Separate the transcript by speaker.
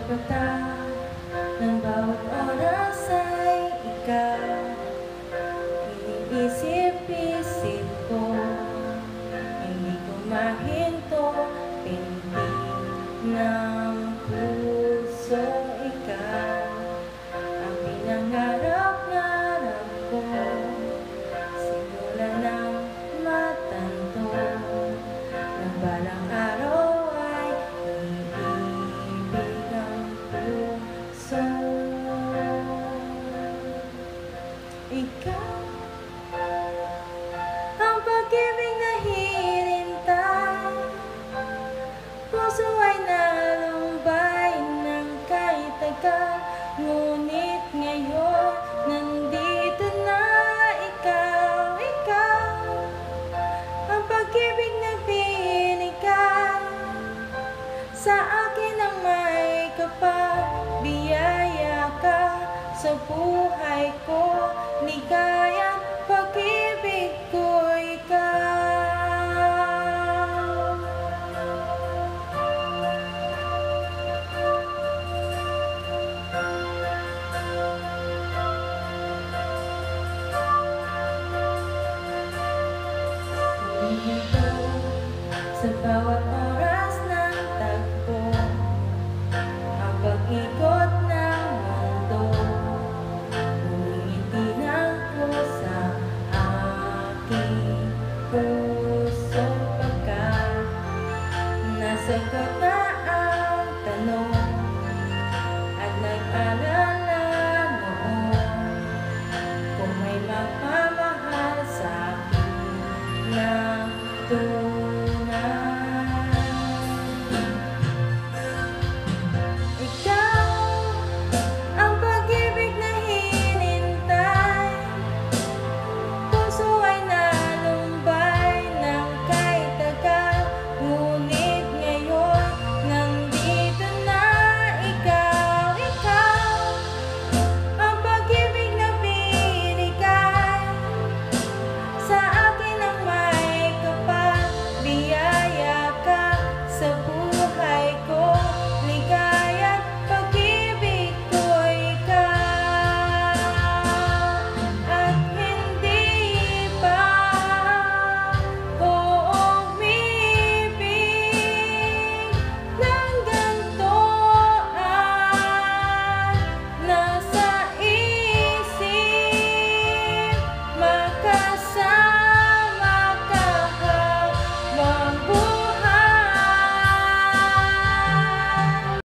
Speaker 1: karapatan ng bawat oras ay ikaw. Iniisip-isip ko, hindi ko mahinto, pintig ng puso ikaw. Ang pinangarap-ngarap ko, simula ng matanto, na balang araw ay iibig ang puso. Ikaw ang pag-ibig na hinintay, puso ay nalumbay ng kahit tagal, ngunit ngayon nandito na ikaw. Ikaw ang pag-ibig na binigay sa akin ang may kapal, biyaya ka sa buhay ko, ligayang pag-ibig ko ikaw. Dito sa bawat oras ng tagpo, ang pag-ikot ng mundo, umingiti ko sa aking puso pagkat nasagot na